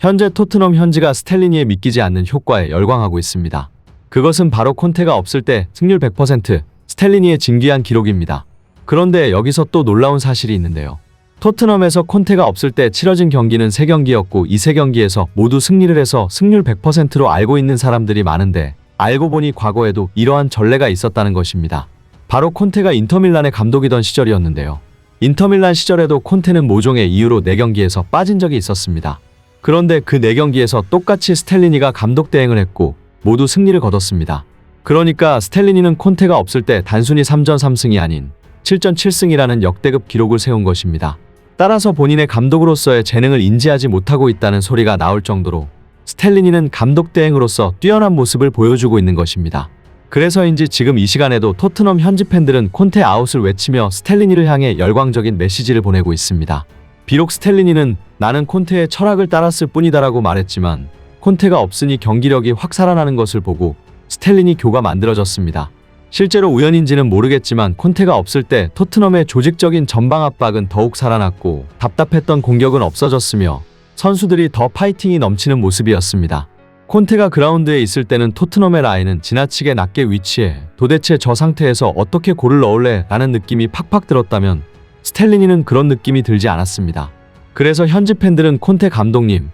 현재 토트넘 현지가 스텔리니의 믿기지 않는 효과에 열광하고 있습니다. 그것은 바로 콘테가 없을 때 승률 100%, 스텔리니의 진귀한 기록입니다. 그런데 여기서 또 놀라운 사실이 있는데요. 토트넘에서 콘테가 없을 때 치러진 경기는 3경기였고 이 3경기에서 모두 승리를 해서 승률 100%로 알고 있는 사람들이 많은데 알고 보니 과거에도 이러한 전례가 있었다는 것입니다. 바로 콘테가 인터밀란의 감독이던 시절이었는데요. 인터밀란 시절에도 콘테는 모종의 이유로 4경기에서 빠진 적이 있었습니다. 그런데 그 4경기에서 똑같이 스텔리니가 감독 대행을 했고 모두 승리를 거뒀습니다. 그러니까 스텔리니는 콘테가 없을 때 단순히 3전 3승이 아닌 7전 7승이라는 역대급 기록을 세운 것입니다. 따라서 본인의 감독으로서의 재능을 인지하지 못하고 있다는 소리가 나올 정도로 스텔리니는 감독 대행으로서 뛰어난 모습을 보여주고 있는 것입니다. 그래서인지 지금 이 시간에도 토트넘 현지 팬들은 콘테 아웃을 외치며 스텔리니를 향해 열광적인 메시지를 보내고 있습니다. 비록 스텔리니는 나는 콘테의 철학을 따랐을 뿐이다라고 말했지만 콘테가 없으니 경기력이 확 살아나는 것을 보고 스텔리니 교가 만들어졌습니다. 실제로 우연인지는 모르겠지만 콘테가 없을 때 토트넘의 조직적인 전방 압박은 더욱 살아났고 답답했던 공격은 없어졌으며 선수들이 더 파이팅이 넘치는 모습이었습니다. 콘테가 그라운드에 있을 때는 토트넘의 라인은 지나치게 낮게 위치해 도대체 저 상태에서 어떻게 골을 넣을래? 라는 느낌이 팍팍 들었다면 스텔리니는 그런 느낌이 들지 않았습니다. 그래서 현지 팬들은 콘테 감독님,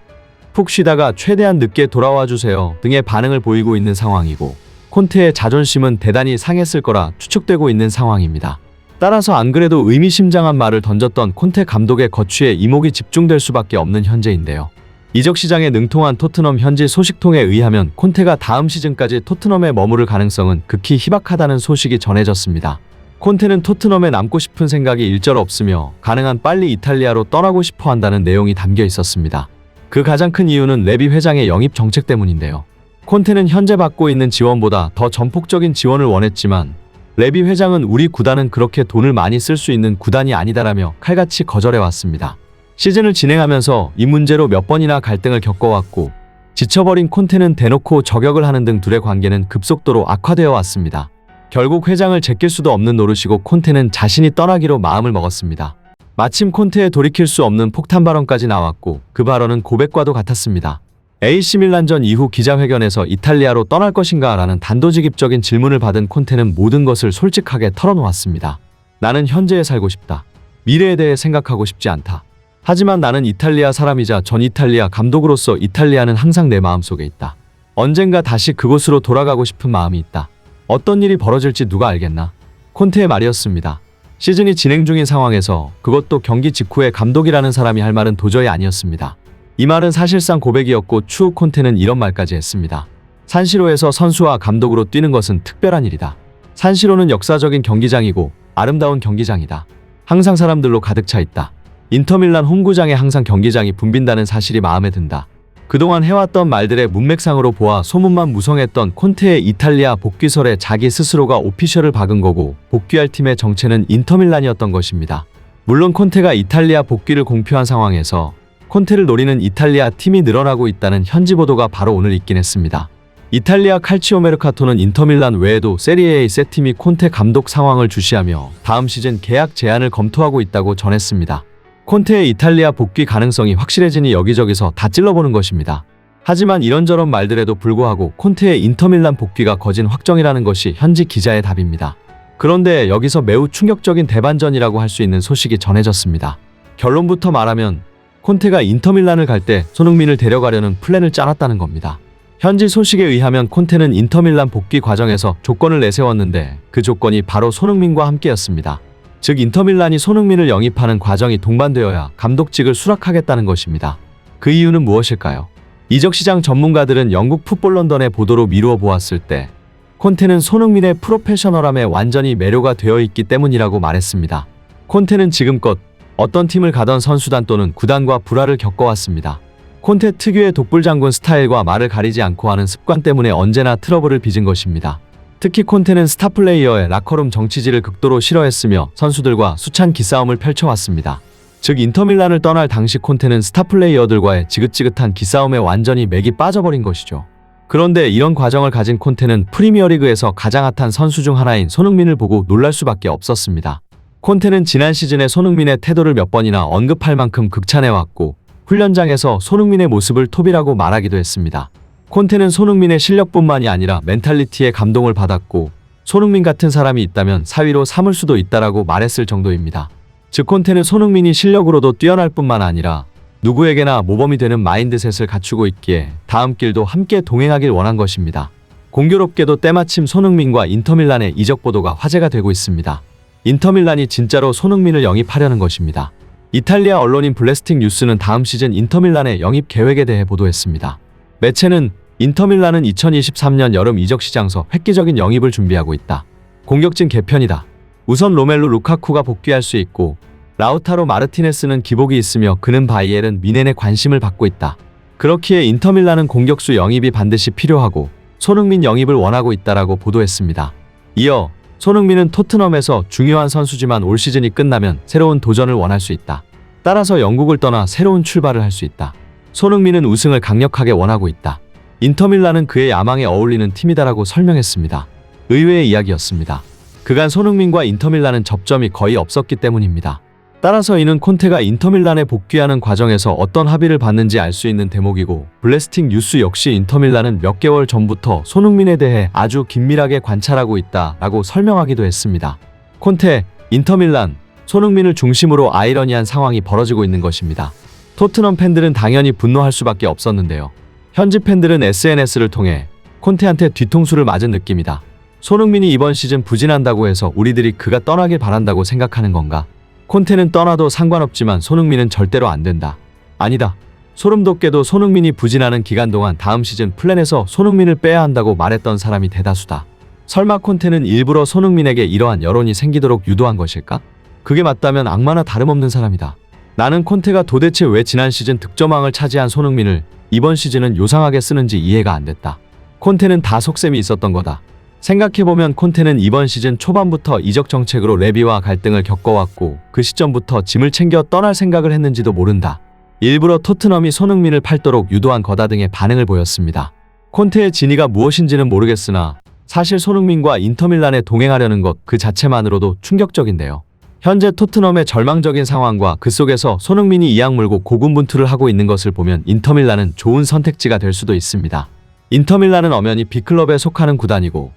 푹 쉬다가 최대한 늦게 돌아와 주세요 등의 반응을 보이고 있는 상황이고 콘테의 자존심은 대단히 상했을 거라 추측되고 있는 상황입니다. 따라서 안 그래도 의미심장한 말을 던졌던 콘테 감독의 거취에 이목이 집중될 수밖에 없는 현재인데요. 이적 시장에 능통한 토트넘 현지 소식통에 의하면 콘테가 다음 시즌까지 토트넘에 머무를 가능성은 극히 희박하다는 소식이 전해졌습니다. 콘테는 토트넘에 남고 싶은 생각이 일절 없으며 가능한 빨리 이탈리아로 떠나고 싶어 한다는 내용이 담겨 있었습니다. 그 가장 큰 이유는 레비 회장의 영입 정책 때문인데요. 콘테는 현재 받고 있는 지원보다 더 전폭적인 지원을 원했지만 레비 회장은 우리 구단은 그렇게 돈을 많이 쓸 수 있는 구단이 아니다라며 칼같이 거절해왔습니다. 시즌을 진행하면서 이 문제로 몇 번이나 갈등을 겪어왔고 지쳐버린 콘테는 대놓고 저격을 하는 등 둘의 관계는 급속도로 악화되어 왔습니다. 결국 회장을 제낄 수도 없는 노릇이고 콘테는 자신이 떠나기로 마음을 먹었습니다. 마침 콘테의 돌이킬 수 없는 폭탄 발언까지 나왔고 그 발언은 고백과도 같았습니다. AC 밀란전 이후 기자회견에서 이탈리아로 떠날 것인가 라는 단도직입적인 질문을 받은 콘테는 모든 것을 솔직하게 털어놓았습니다. 나는 현재에 살고 싶다. 미래에 대해 생각하고 싶지 않다. 하지만 나는 이탈리아 사람이자 전 이탈리아 감독으로서 이탈리아는 항상 내 마음속에 있다. 언젠가 다시 그곳으로 돌아가고 싶은 마음이 있다. 어떤 일이 벌어질지 누가 알겠나? 콘테의 말이었습니다. 시즌이 진행 중인 상황에서 그것도 경기 직후에 감독이라는 사람이 할 말은 도저히 아니었습니다. 이 말은 사실상 고백이었고 추후 콘테는 이런 말까지 했습니다. 산시로에서 선수와 감독으로 뛰는 것은 특별한 일이다. 산시로는 역사적인 경기장이고 아름다운 경기장이다. 항상 사람들로 가득 차 있다. 인터밀란 홈구장에 항상 경기장이 붐빈다는 사실이 마음에 든다. 그동안 해왔던 말들의 문맥상으로 보아 소문만 무성했던 콘테의 이탈리아 복귀설에 자기 스스로가 오피셜을 박은 거고 복귀할 팀의 정체는 인터밀란이었던 것입니다. 물론 콘테가 이탈리아 복귀를 공표한 상황에서 콘테를 노리는 이탈리아 팀이 늘어나고 있다는 현지 보도가 바로 오늘 있긴 했습니다. 이탈리아 칼치오 메르카토는 인터밀란 외에도 세리에의 세 팀이 콘테 감독 상황을 주시하며 다음 시즌 계약 제한을 검토하고 있다고 전했습니다. 콘테의 이탈리아 복귀 가능성이 확실해지니 여기저기서 다 찔러보는 것입니다. 하지만 이런저런 말들에도 불구하고 콘테의 인터밀란 복귀가 거진 확정이라는 것이 현지 기자의 답입니다. 그런데 여기서 매우 충격적인 대반전이라고 할 수 있는 소식이 전해졌습니다. 결론부터 말하면 콘테가 인터밀란을 갈 때 손흥민을 데려가려는 플랜을 짜놨다는 겁니다. 현지 소식에 의하면 콘테는 인터밀란 복귀 과정에서 조건을 내세웠는데 그 조건이 바로 손흥민과 함께였습니다. 즉 인터밀란이 손흥민을 영입하는 과정이 동반되어야 감독직을 수락하겠다는 것입니다. 그 이유는 무엇일까요? 이적시장 전문가들은 영국 풋볼 런던의 보도로 미루어 보았을 때 콘테는 손흥민의 프로페셔널함에 완전히 매료가 되어 있기 때문이라고 말했습니다. 콘테는 지금껏 어떤 팀을 가던 선수단 또는 구단과 불화를 겪어왔습니다. 콘테 특유의 독불장군 스타일과 말을 가리지 않고 하는 습관 때문에 언제나 트러블을 빚은 것입니다. 특히 콘테는 스타플레이어의 라커룸 정치질을 극도로 싫어했으며 선수들과 수찬 기싸움을 펼쳐왔습니다. 즉 인터밀란을 떠날 당시 콘테는 스타플레이어들과의 지긋지긋한 기싸움에 완전히 맥이 빠져버린 것이죠. 그런데 이런 과정을 가진 콘테는 프리미어리그에서 가장 핫한 선수 중 하나인 손흥민을 보고 놀랄 수밖에 없었습니다. 콘테는 지난 시즌에 손흥민의 태도를 몇 번이나 언급할 만큼 극찬해왔고 훈련장에서 손흥민의 모습을 톱이라고 말하기도 했습니다. 콘테는 손흥민의 실력뿐만이 아니라 멘탈리티에 감동을 받았고 손흥민 같은 사람이 있다면 사위로 삼을 수도 있다라고 말했을 정도입니다. 즉 콘테는 손흥민이 실력으로도 뛰어날 뿐만 아니라 누구에게나 모범이 되는 마인드셋을 갖추고 있기에 다음 길도 함께 동행하길 원한 것입니다. 공교롭게도 때마침 손흥민과 인터밀란의 이적 보도가 화제가 되고 있습니다. 인터밀란이 진짜로 손흥민을 영입하려는 것입니다. 이탈리아 언론인 블래스틱 뉴스는 다음 시즌 인터밀란의 영입 계획에 대해 보도했습니다. 매체는 인터밀란은 2023년 여름 이적 시장서 획기적인 영입을 준비하고 있다. 공격진 개편이다. 우선 로멜루 루카쿠가 복귀할 수 있고 라우타로 마르티네스는 기복이 있으며 그는 바이에른 미넨의 관심을 받고 있다. 그렇기에 인터밀란은 공격수 영입이 반드시 필요하고 손흥민 영입을 원하고 있다라고 보도했습니다. 이어 손흥민은 토트넘에서 중요한 선수지만 올 시즌이 끝나면 새로운 도전을 원할 수 있다. 따라서 영국을 떠나 새로운 출발을 할 수 있다. 손흥민은 우승을 강력하게 원하고 있다. 인터밀란은 그의 야망에 어울리는 팀이다라고 설명했습니다. 의외의 이야기였습니다. 그간 손흥민과 인터밀란은 접점이 거의 없었기 때문입니다. 따라서 이는 콘테가 인터밀란에 복귀하는 과정에서 어떤 합의를 받는지 알 수 있는 대목이고 블래스틱 뉴스 역시 인터밀란은 몇 개월 전부터 손흥민에 대해 아주 긴밀하게 관찰하고 있다라고 설명하기도 했습니다. 콘테, 인터밀란, 손흥민을 중심으로 아이러니한 상황이 벌어지고 있는 것입니다. 토트넘 팬들은 당연히 분노할 수밖에 없었는데요. 현지 팬들은 SNS를 통해 콘테한테 뒤통수를 맞은 느낌이다. 손흥민이 이번 시즌 부진한다고 해서 우리들이 그가 떠나길 바란다고 생각하는 건가? 콘테는 떠나도 상관없지만 손흥민은 절대로 안 된다. 아니다. 소름 돋게도 손흥민이 부진하는 기간 동안 다음 시즌 플랜에서 손흥민을 빼야 한다고 말했던 사람이 대다수다. 설마 콘테는 일부러 손흥민에게 이러한 여론이 생기도록 유도한 것일까? 그게 맞다면 악마나 다름없는 사람이다. 나는 콘테가 도대체 왜 지난 시즌 득점왕을 차지한 손흥민을 이번 시즌은 요상하게 쓰는지 이해가 안 됐다. 콘테는 다 속셈이 있었던 거다. 생각해보면 콘테는 이번 시즌 초반부터 이적 정책으로 레비와 갈등을 겪어왔고 그 시점부터 짐을 챙겨 떠날 생각을 했는지도 모른다. 일부러 토트넘이 손흥민을 팔도록 유도한 거다 등의 반응을 보였습니다. 콘테의 진위가 무엇인지는 모르겠으나 사실 손흥민과 인터밀란에 동행하려는 것 그 자체만으로도 충격적인데요. 현재 토트넘의 절망적인 상황과 그 속에서 손흥민이 이악 물고 고군분투를 하고 있는 것을 보면 인터밀란은 좋은 선택지가 될 수도 있습니다. 인터밀란은 엄연히 B클럽에 속하는 구단이고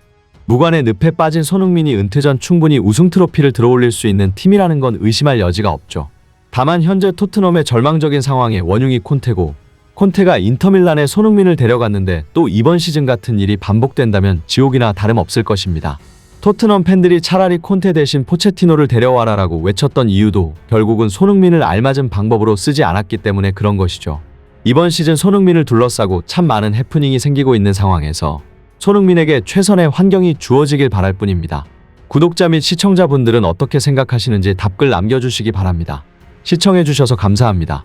무관의 늪에 빠진 손흥민이 은퇴 전 충분히 우승 트로피를 들어올릴 수 있는 팀이라는 건 의심할 여지가 없죠. 다만 현재 토트넘의 절망적인 상황의 원흉이 콘테고 콘테가 인터밀란에 손흥민을 데려갔는데 또 이번 시즌 같은 일이 반복된다면 지옥이나 다름없을 것입니다. 토트넘 팬들이 차라리 콘테 대신 포체티노를 데려와라라고 외쳤던 이유도 결국은 손흥민을 알맞은 방법으로 쓰지 않았기 때문에 그런 것이죠. 이번 시즌 손흥민을 둘러싸고 참 많은 해프닝이 생기고 있는 상황에서 손흥민에게 최선의 환경이 주어지길 바랄 뿐입니다. 구독자 및 시청자분들은 어떻게 생각하시는지 답글 남겨주시기 바랍니다. 시청해주셔서 감사합니다.